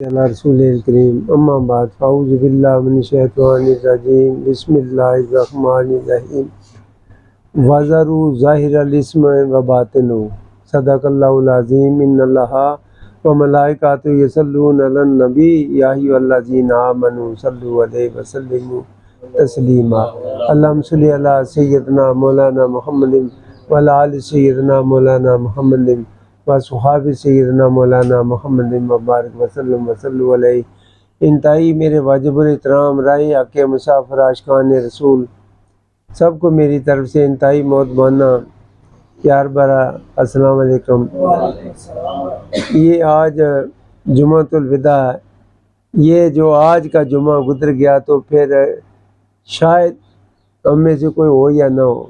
علی رسول الکریم اما بعد فاعوذ باللہ من الشیطان الرجیم بسم اللہ الرحمن الرحیم وَذَرُوا ظَاهِرَ الْإِثْمِ وَبَاطِنَهُ صدق اللہ العظیم ان اللہ وملائکۃہ یصلون علی النبی یا ایھا الذین آمنوا صلوا علیہ وسلموا تسلیما اللہم صل علی سیدنا مولانا محمد وعلی آل سیدنا مولانا محمد وصحاب سیدنا مولانا محمد مبارک وسلم وسلم علیہ۔ انتہائی میرے واجب الاحترام رائے حق مسافر عاشقان رسول سب کو میری طرف سے انتہائی مہربانہ پیار بھرا السلام علیکم۔ یہ آج جمعۃ الوداع ہے، یہ جو آج کا جمعہ گزر گیا تو پھر شاید ہم میں سے کوئی ہو یا نہ ہو،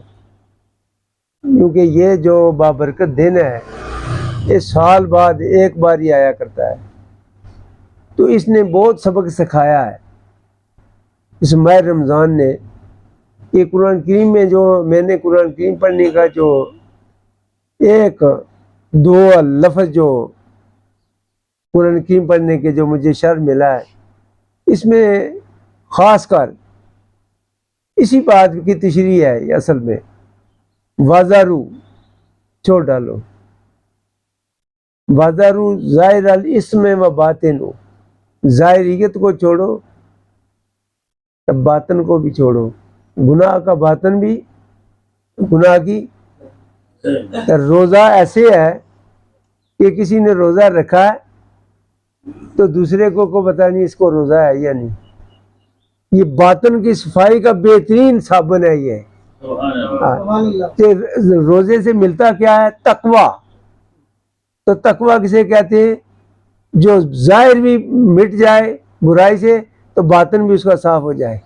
کیونکہ یہ جو بابرکت دن ہے یہ سال بعد ایک بار ہی آیا کرتا ہے، تو اس نے بہت سبق سکھایا ہے اس ماہ رمضان نے۔ یہ قرآن کریم میں جو میں نے قرآن کریم پڑھنے کا جو ایک دو لفظ جو قرآن کریم پڑھنے کے جو مجھے شرف ملا ہے، اس میں خاص کر اسی بات کی تشریح ہے یہ اصل میں، وَذَرُوا چھوڑ ڈالو، وَذَرُوا ظَاهِرَ الْإِثْمِ وَبَاطِنَهُ، ظاہریت کو چھوڑو تب باطن کو بھی چھوڑو، گناہ کا باطن بھی گناہ کی۔ روزہ ایسے ہے کہ کسی نے روزہ رکھا ہے تو دوسرے کو پتہ نہیں اس کو روزہ ہے یا نہیں، یہ باطن کی صفائی کا بہترین صابن ہے یہ۔ کہ روزے سے ملتا کیا ہے؟ تقوی۔ تو تقوی کسے کہتے ہیں؟ جو ظاہر بھی مٹ جائے برائی سے تو باطن بھی اس کا صاف ہو جائے۔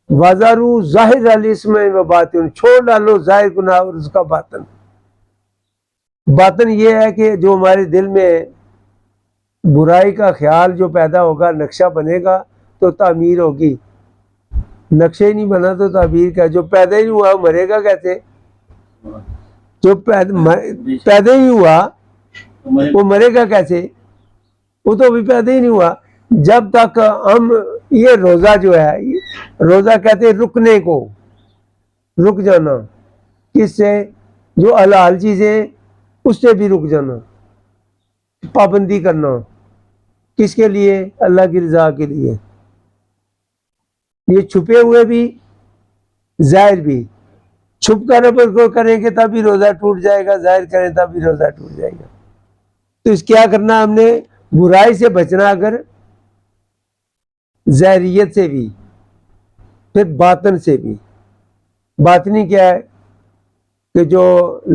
وَذَرُوا ظَاهِرَ الْإِثْمِ وَبَاطِنَهُ، چھوڑ ڈالو ظاہر گناہ اور اس کا باطن۔ باطن یہ ہے کہ جو ہمارے دل میں برائی کا خیال جو پیدا ہوگا، نقشہ بنے گا تو تعمیر ہوگی، نقشہ ہی نہیں بنا تو تعبیر کا، جو پیدا ہی نہیں ہوا مرے گا کیسے؟ جو پیدا ہی نہیں ہوا وہ مرے گا کیسے؟ وہ تو ابھی پیدا ہی نہیں ہوا۔ جب تک ہم یہ روزہ جو ہے، روزہ کہتے ہیں رکنے کو، رک جانا، کس سے؟ جو حلال چیزیں اس سے بھی رک جانا، پابندی کرنا، کس کے لیے؟ اللہ کی رضا کے لیے۔ یہ چھپے ہوئے بھی ظاہر بھی، چھپ کر اگر کو کریں گے تب بھی روزہ ٹوٹ جائے گا، ظاہر کریں تب بھی روزہ ٹوٹ جائے گا۔ تو اس کیا کرنا ہم نے؟ برائی سے بچنا، اگر ظاہریت سے بھی، پھر باطن سے بھی۔ باطنی کیا ہے؟ کہ جو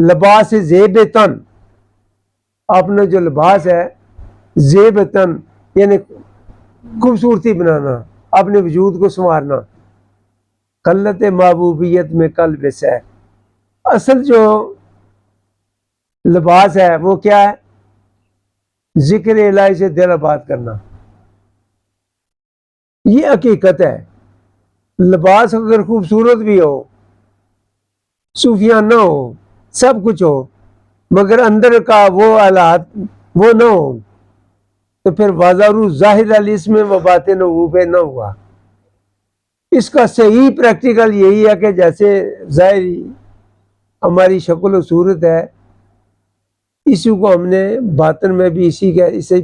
لباس زیب تن، اپنا جو لباس ہے زیب تن یعنی خوبصورتی بنانا، اپنے وجود کو سنوارنا، قلت محبوبیت میں قلب سے۔ اصل جو لباس ہے وہ کیا ہے؟ ذکر الہی سے دل آباد کرنا، یہ حقیقت ہے۔ لباس اگر خوبصورت بھی ہو، صوفیانہ ہو، سب کچھ ہو، مگر اندر کا وہ حالات وہ نہ ہو تو پھر وَذَرُوا ظَاهِرَ الْإِثْمِ وَبَاطِنَهُ پہ نہ ہوا۔ اس کا صحیح پریکٹیکل یہی ہے کہ جیسے ظاہری ہماری شکل و صورت ہے، اسی کو ہم نے باطن میں بھی اسی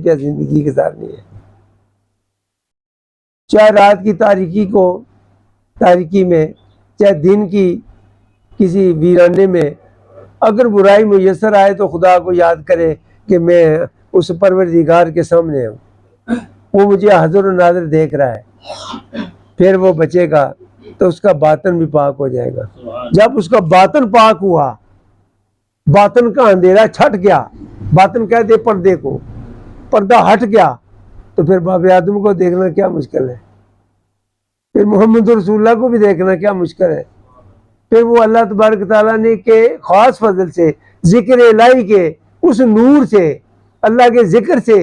پہ زندگی گزارنی ہے۔ چاہے رات کی تاریکی میں، چاہے دن کی کسی ویرانے میں، اگر برائی میسر آئے تو خدا کو یاد کرے کہ میں اس پروردگار کے سامنے ہوں، وہ مجھے حاضر و ناظر دیکھ رہا ہے، پھر وہ بچے گا تو اس کا باطن بھی پاک ہو جائے گا۔ جب اس کا باطن پاک ہوا، باطن کا اندھیرا چھٹ گیا، باطن کہہ دے پردے کو، پردہ ہٹ گیا، تو پھر باب آدم کو دیکھنا کیا مشکل ہے، پھر محمد رسول اللہ کو بھی دیکھنا کیا مشکل ہے۔ پھر وہ اللہ تبارک تعالیٰ نے کے خاص فضل سے، ذکر الہی کے اس نور سے، اللہ کے ذکر سے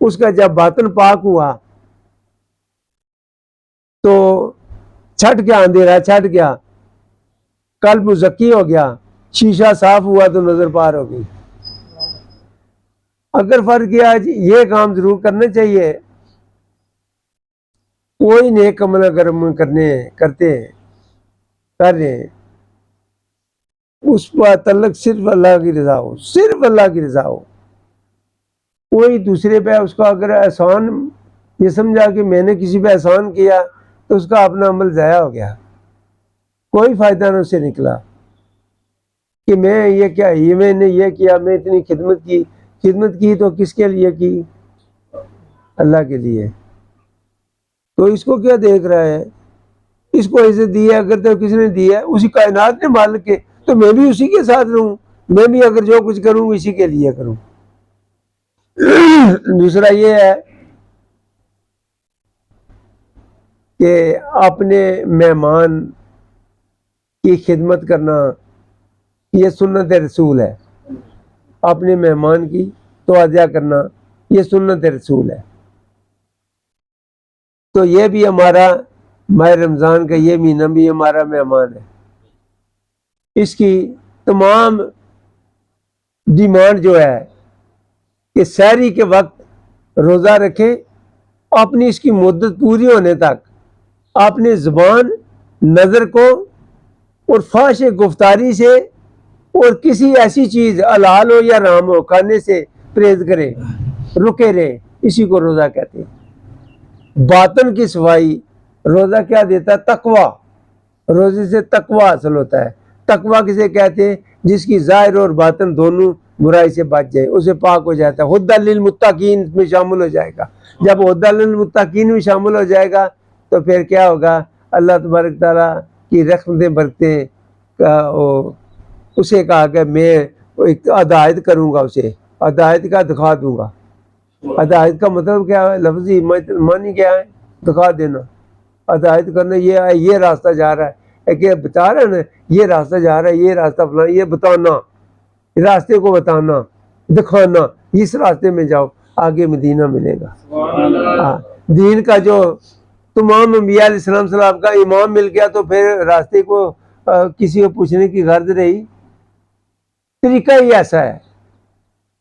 اس کا جب باطن پاک ہوا تو چھٹ گیا، اندھیرا چھٹ گیا، قلب مزکی ہو گیا، شیشہ صاف ہوا تو نظر پار ہو گئی۔ اگر فرض کیا آج یہ کام ضرور کرنا چاہیے، کوئی نیک عمل اگر ہم کرتے ہیں کر رہے ہیں، اس پر تعلق صرف اللہ کی رضا ہو، صرف اللہ کی رضا ہو، کوئی دوسرے پہ اس کا اگر احسان یہ سمجھا کہ میں نے کسی پہ احسان کیا تو اس کا اپنا عمل ضائع ہو گیا، کوئی فائدہ نہ اس سے نکلا کہ میں یہ کیا یہ میں نے یہ کیا، میں اتنی خدمت کی تو کس کے لیے کی؟ اللہ کے لیے۔ تو اس کو کیا دیکھ رہا ہے؟ اس کو عزت دی ہے اگر تو کسی نے دی ہے، اسی کائنات نے مالک کے، تو میں بھی اسی کے ساتھ رہوں، میں بھی اگر جو کچھ کروں اسی کے لیے کروں۔ دوسرا یہ ہے کہ اپنے مہمان کی خدمت کرنا، یہ سنت رسول ہے، اپنے مہمان کی توجہ کرنا یہ سنت رسول ہے۔ تو یہ بھی ہمارا ماہ رمضان کا یہ مہینہ بھی ہمارا مہمان ہے۔ اس کی تمام ڈیمانڈ جو ہے کہ سحری کے وقت روزہ رکھیں، اپنی اس کی مدت پوری ہونے تک اپنے زبان، نظر کو اور فحش گفتاری سے اور کسی ایسی چیز حلال ہو یا حرام ہو کھانے سے پرہیز کرے، رکے رہے، اسی کو روزہ کہتے ہیں۔ باطن کی صفائی روزہ کیا دیتا ہے؟ تقوی۔ روزے سے تقوی حاصل ہوتا ہے۔ تقوی کسے کہتے ہیں؟ جس کی ظاہر اور باطن دونوں برائی سے بچ جائے، اسے پاک ہو جاتا ہے، ہدی للمتقین میں شامل ہو جائے گا۔ جب ہدی للمتقین میں شامل ہو جائے گا تو پھر کیا ہوگا؟ اللہ تبارک تعالیٰ کی رحمتیں برکتیں اسے کہا کہ میں ہدایت کروں گا، اسے ہدایت کا دکھا دوں گا۔ ہدایت کا مطلب کیا ہے؟ لفظی معنی کیا ہے؟ دکھا دینا، ہدایت کرنا، یہ راستہ جا رہا ہے، کہ بتا رہا ہے نا یہ راستہ جا رہا ہے، یہ راستہ فلاں، یہ بتانا، راستے کو بتانا، دکھانا، اس راستے میں جاؤ، آگے مدینہ ملے گا۔ دین کا جو تمام انبیاء علیہ السلام کا امام مل گیا تو پھر راستے کو کسی کو پوچھنے کی غرض رہی؟ طریقہ ہی ایسا ہے۔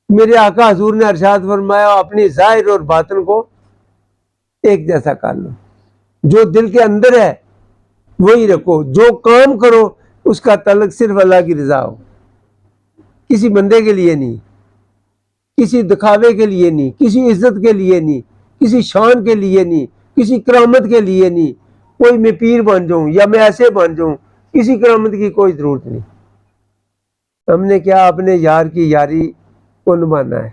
میرے آقا حضور نے ارشاد فرمایا اپنی ظاہر اور باطن کو ایک جیسا کر لو، جو دل کے اندر ہے وہی رکھو، جو کام کرو اس کا تعلق صرف اللہ کی رضا ہو، کسی بندے کے لیے نہیں، کسی دکھاوے کے لیے نہیں، کسی عزت کے لیے نہیں، کسی شان کے لیے نہیں، کسی کرامت کے لیے نہیں، کوئی میں پیر بن جاؤں یا میں ایسے بن جاؤں، کسی کرامت کی کوئی ضرورت نہیں۔ ہم نے کیا اپنے یار کی یاری کو نبھانا ہے،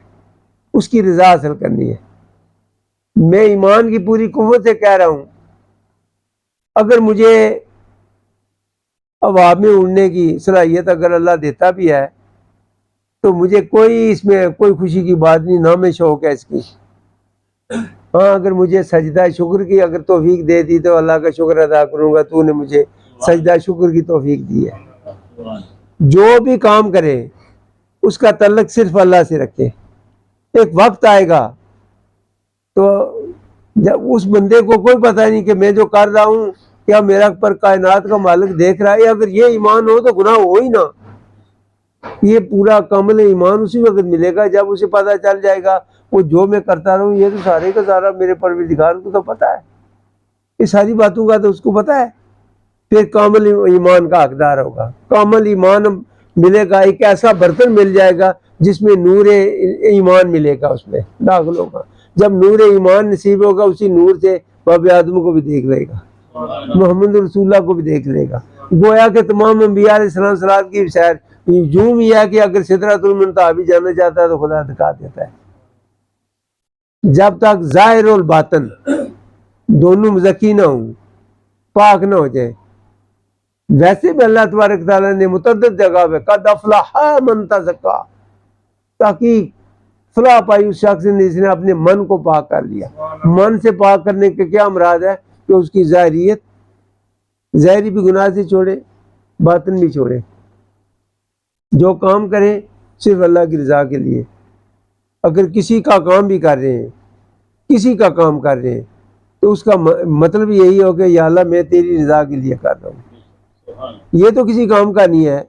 اس کی رضا حاصل کرنی ہے۔ میں ایمان کی پوری قوت سے کہہ رہا ہوں، اگر مجھے ہوا میں اڑنے کی صلاحیت اگر اللہ دیتا بھی ہے تو مجھے کوئی اس میں کوئی خوشی کی بات نہیں، نہ میں شوق ہے اس کی۔ ہاں اگر مجھے سجدہ شکر کی اگر توفیق دے دی تو اللہ کا شکر ادا کروں گا، تو نے مجھے سجدہ شکر کی توفیق دی ہے۔ جو بھی کام کرے اس کا تعلق صرف اللہ سے رکھے۔ ایک وقت آئے گا تو جب اس بندے کو کوئی پتہ نہیں کہ میں جو کر رہا ہوں کیا میرا پر کائنات کا مالک دیکھ رہا ہے، اگر یہ ایمان ہو تو گناہ ہو ہی نہ۔ یہ پورا کامل ایمان اسی وقت ملے گا جب اسے پتہ چل جائے گا وہ جو میں کرتا رہا ہوں یہ تو سارے کا سارا میرے پروردگار کو تو پتہ ہے، یہ ساری باتوں کا تو اس کو پتہ ہے۔ پھر کامل ایمان کا حقدار ہوگا۔ کامل ایمان ملے گا، ایک ایسا برتن مل جائے گا جس میں نور ایمان ملے گا، اس میں داخل ہوگا۔ جب نور ایمان نصیب ہوگا اسی نور سے باب آدم کو بھی دیکھ لے گا، محمد رسول اللہ کو بھی دیکھ لے گا۔ گویا کہ تمام انبیاء علیہ السلام کی سیر یوں ہی ہے کہ اگر سدرۃ المنتہا بھی جانا چاہتا ہے تو خدا دکھا دیتا ہے۔ جب تک ظاہر اور باطن دونوں مزکی نہ ہوں، پاک نہ ہو جائے۔ ویسے بھی اللہ تبارک تعالیٰ نے متعدد جگہ پہ قد افلح من تزکا، تاکہ فلاح پائی اس شخص نے جس نے اپنے من کو پاک کر لیا۔ من سے پاک کرنے کے کیا مراد ہے؟ کہ اس کی ظاہری بھی گناہ سے چھوڑے، باطن بھی چھوڑے، جو کام کرے صرف اللہ کی رضا کے لیے۔ اگر کسی کا کام بھی کر رہے ہیں، کسی کا کام کر رہے ہیں تو اس کا مطلب یہی ہو کہ یا اللہ میں تیری رضا کے لیے کر رہا ہوں، یہ تو کسی کام کا نہیں ہے،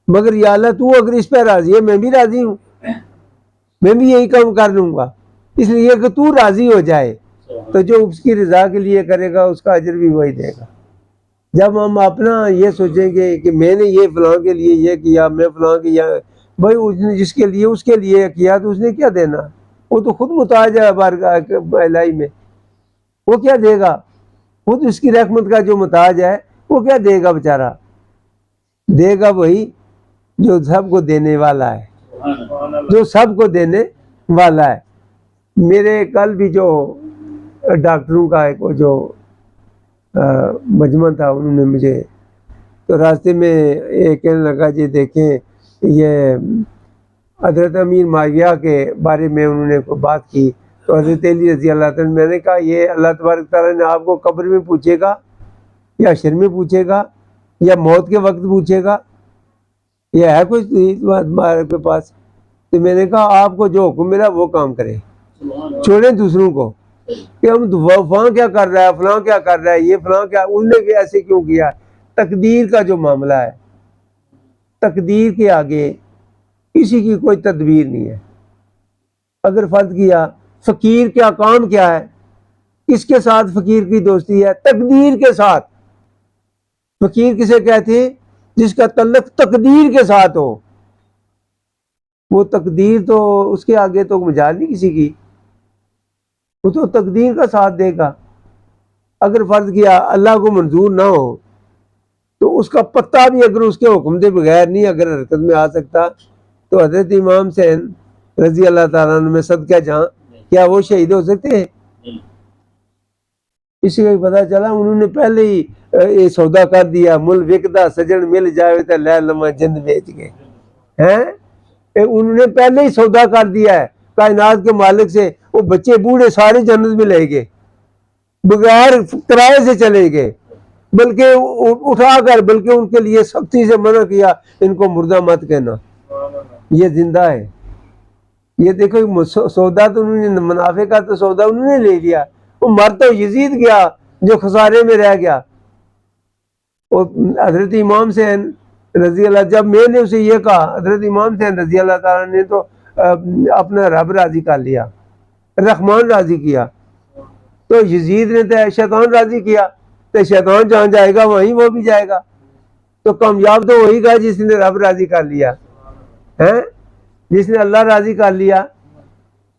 مگر یا اللہ تو اگر اس پہ راضی ہے میں بھی راضی ہوں، میں بھی یہی کام کر لوں گا، اس لیے کہ تو راضی ہو جائے، تو جو اس کی رضا کے لیے کرے گا اس کا اجر بھی وہی دے گا۔ جب ہم اپنا یہ سوچیں گے کہ میں نے یہ فلاں کے لیے یہ کیا، میں فلاں کیا، بھائی اس نے جس کے لیے اس کے لیے کیا تو اس نے کیا دینا؟ وہ تو خود محتاج ہے بارگاہ الہی میں، وہ کیا دے گا؟ خود اس کی رحمت کا جو محتاج ہے وہ کیا دے گا بیچارہ؟ دے گا وہی جو سب کو دینے والا ہے، جو سب کو دینے والا ہے۔ میرے کل بھی جو ڈاکٹروں کا ایک جو مجمع تھا، انہوں نے مجھے تو راستے میں یہ کہنے لگا جی دیکھیں یہ حضرت امیر معاویہ کے بارے میں انہوں نے بات کی، تو حضرت علی رضی اللہ تعالیٰ، میں نے کہا یہ اللہ تبارک تعالیٰ نے آپ کو قبر میں پوچھے گا یا حشر میں پوچھے گا یا موت کے وقت پوچھے گا؟ یہ ہے کچھ ہمارے کے پاس؟ تو میں نے کہا آپ کو جو حکم ملا وہ کام کریں، چھوڑیں دوسروں کو کہ ہم فلاں کیا کر رہا ہے، فلاں کیا کر رہا ہے، یہ فلاں کیا، ان نے بھی ایسے کیوں کیا۔ تقدیر کا جو معاملہ ہے، تقدیر کے آگے کسی کی کوئی تدبیر نہیں ہے۔ اگر فرض کیا فقیر کیا کام کیا ہے، کس کے ساتھ فقیر کی دوستی ہے؟ تقدیر کے ساتھ۔ فقیر کسے کہتے ہیں؟ جس کا تعلق تقدیر کے ساتھ ہو۔ وہ تقدیر تو اس کے آگے تو مجال نہیں کسی کی، وہ تو تقدیر کا ساتھ دے گا۔ اگر فرض کیا اللہ کو منظور نہ ہو تو اس کا پتہ بھی اگر اس کے حکم دے بغیر نہیں اگر حرکت میں آ سکتا، تو حضرت امام حسین رضی اللہ تعالیٰ عنہ میں صدقہ جہاں کیا وہ شہید ہو سکتے ہیں؟ اسی کا پتہ چلا انہوں نے پہلے ہی یہ سودا کر دیا، مل وکدا سجن مل جائے تو لے لما جند بیچ گئے ہیں۔ انہوں نے پہلے ہی سودا کر دیا ہے کائنات کے مالک سے، وہ بچے بوڑھے سارے جنت میں لے گئے، بغیر کرائے سے چلے گئے، بلکہ اٹھا کر بلکہ ان کے لیے سختی سے منع کیا، ان کو مردہ مت کہنا، یہ زندہ ہے۔ یہ دیکھو سودا تو انہوں نے منافع کا تو سودا انہوں نے لے لیا، وہ مر تو یزید گیا جو خسارے میں رہ گیا۔ اور حضرت امام حسین رضی اللہ، جب میں نے اسے یہ کہا، حضرت امام حسین رضی اللہ تعالیٰ نے تو اپنا رب راضی کر لیا، رحمان راضی کیا، تو یزید نے تو شیطان راضی کیا، تو شیطان جہاں جائے گا وہیں وہ بھی جائے گا، تو کامیاب تو وہی گا جس نے رب راضی کر لیا ہے، جس نے اللہ راضی کر لیا۔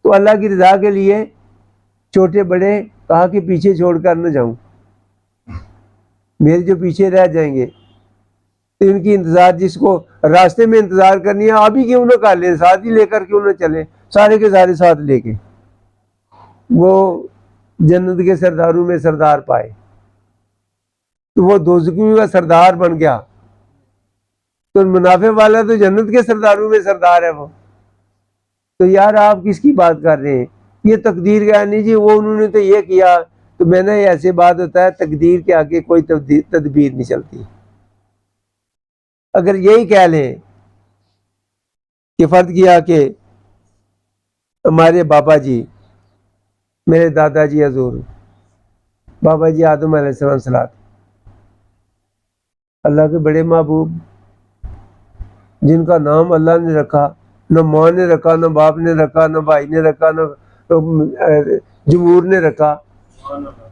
تو اللہ کی رضا کے لیے چھوٹے بڑے کہا کہ پیچھے چھوڑ کر نہ جاؤں، میرے جو پیچھے رہ جائیں گے تو ان کی انتظار، جس کو راستے میں انتظار کرنی ہے آپ ہی کیوں نہ کر لیں، ساتھ ہی لے کر کیوں نہ چلیں، سارے کے سارے ساتھ لے کے وہ جنت کے سرداروں میں سردار پائے، تو وہ دوزخیوں کا سردار بن گیا، تو منافع والا تو جنت کے سرداروں میں سردار ہے وہ۔ تو یار آپ کس کی بات کر رہے ہیں؟ یہ تقدیر کا نہیں جی، وہ انہوں نے تو یہ کیا، تو میں نے ایسے بات ہوتا ہے تقدیر کے آگے کوئی تدبیر نہیں چلتی۔ اگر یہی کہہ لیں کہ فرض کیا کہ ہمارے بابا جی، میرے دادا جی حضور بابا جی آدم علیہ السلام صلاۃ، اللہ کے بڑے محبوب، جن کا نام اللہ نے رکھا، نہ ماں نے رکھا، نہ باپ نے رکھا، نہ بھائی نے رکھا، نہ جمہور نے رکھا،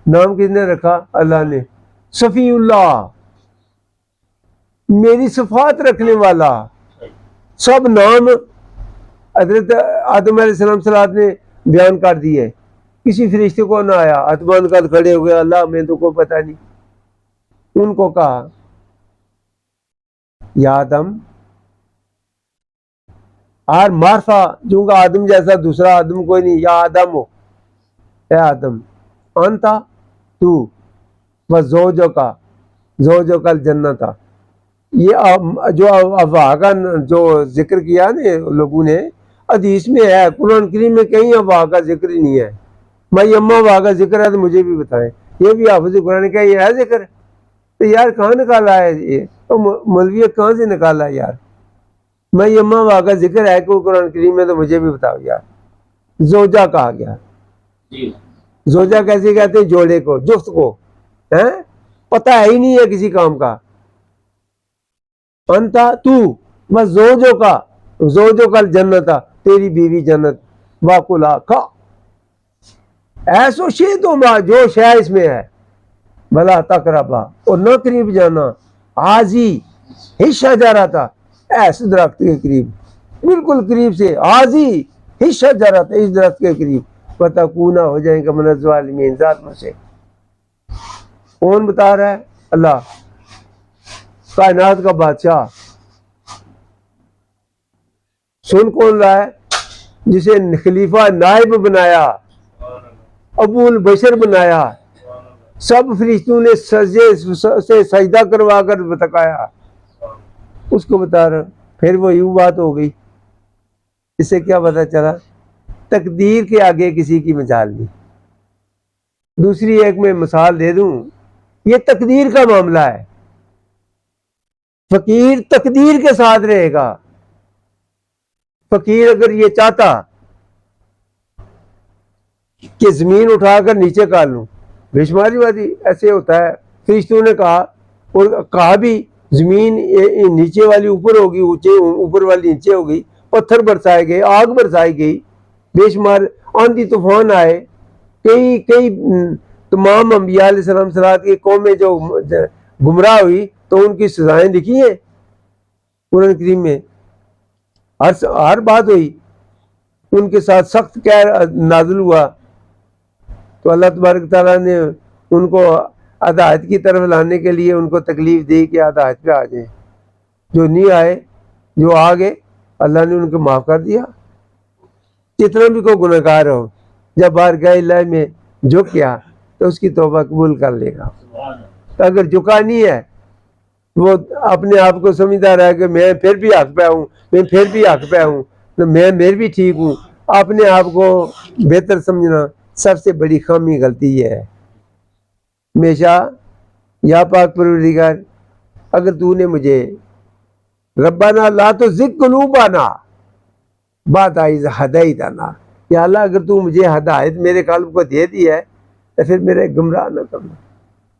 نام کس نے رکھا؟ اللہ نے۔ صفی اللہ، میری صفات رکھنے والا، سب نام حضرت آدم علیہ السلام صلاۃ نے بیان کر دیے، کسی فرشتے کو نہ آیا، آدمان کا کھڑے ہوئے، اللہ میں تو کوئی پتہ نہیں، ان کو کہا یا آدم، اور معرفہ، چونکہ آدم جیسا دوسرا آدم کوئی نہیں، یا آدم ہو، اے آدم، انتا تو و زوجک الجنت، یہ جو افواہ کا جو ذکر کیا نا لوگوں نے، حدیث میں ہے، قرآن کریم میں کہیں افواہ کا ذکر ہی نہیں ہے۔ بھائی اما افواہ کا ذکر ہے تو مجھے بھی بتائیں، یہ بھی حافظ قرآن کا یہ ہے ذکر؟ تو یار کہاں نکالا ہے یہ؟ مولویت کہاں سے نکالا ہے یار؟ میں اما افواہ کا ذکر ہے کہ قرآن کریم میں تو مجھے بھی بتاؤ یار۔ زوجہ کہا گیا، زوجہ کیسے کہتے ہیں؟ جوڑے کو، جفت کو، پتہ ہے ہی نہیں ہے کسی کام کا۔ انتا تو بس زوجوں کا الجنت، تیری بیوی جنت، واکلا کھا، ایسو شیتما جو شے اس میں ہے، بلا تقربا اور نہ قریب جانا، حاضی حصہ جا رہا تھا ایسے درخت کے قریب، بالکل قریب سے، حاضی حصہ جا رہا تھا اس درخت کے قریب، پتہ کونا ہو جائیں گا من الظالمین، ظالموں سے۔ کون بتا رہا ہے؟ اللہ، کائنات کا بادشاہ۔ سن کون رہا ہے؟ جسے خلیفہ نائب بنایا، ابو البشر بنایا، سب فرشتوں نے سجدے سے سجدہ کروا کر بتایا، اس کو بتا رہا۔ پھر وہ یوں بات ہو گئی، اس سے کیا پتا چلا؟ تقدیر کے آگے کسی کی مجال نہیں۔ دوسری ایک میں مثال دے دوں، یہ تقدیر کا معاملہ ہے، فقیر تقدیر کے ساتھ رہے گا۔ فقیر اگر یہ چاہتا کہ زمین اٹھا کر نیچے کر لوں، بے شماری باتیں ایسے ہوتا ہے، فرشتوں نے کہا، اور کہا بھی زمین نیچے والی اوپر ہوگی، اوپر والی نیچے ہوگی، پتھر برسائے گئے، آگ برسائی گئی، بے شمار آندھی طوفان آئے، کئی تمام انبیاء علیہ السلام صلاحات کی قومیں جو گمراہ ہوئی تو ان کی سزائیں لکھی ہیں قرآن کریم میں، ہر بات ہوئی، ان کے ساتھ سخت قہر نازل ہوا، تو اللہ تبارک تعالیٰ نے ان کو ہدایت کی طرف لانے کے لیے ان کو تکلیف دی کہ ہدایت پہ آ جائیں، جو نہیں آئے، جو آ گئے، اللہ نے ان کو معاف کر دیا۔ جتنا بھی کوئی گناہ گار ہو، جب بارگاہ الہی میں جھک گیا تو اس کی توبہ قبول کر لے گا۔ تو اگر جھکا نہیں ہے، وہ اپنے آپ کو سمجھتا رہا کہ میں پھر بھی حق پہ ہوں، میں پھر بھی حق پہ ہوں، میں بھی ٹھیک ہوں، اپنے آپ کو بہتر سمجھنا سب سے بڑی خامی غلطی یہ ہے۔ ہمیشہ یا پاک پروردگار، اگر تو نے مجھے ربنا لا تزغ قلوبنا بعد اذ ہدیتنا، یا اللہ اگر تو مجھے ہدایت میرے قلب کو دے دی ہے تو پھر میرے گمراہ نہ کرنا۔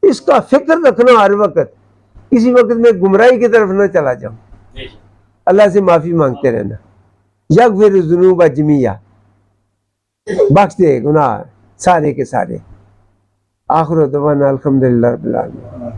اس کا فکر رکھنا ہر وقت، کسی وقت میں گمراہی کی طرف نہ چلا جاؤں۔ اللہ سے معافی مانگتے رہنا، یغفر الذنوب جميعا، بخش دے گناہ سارے کے سارے۔ آخر دعوانا الحمدللہ رب العالمین۔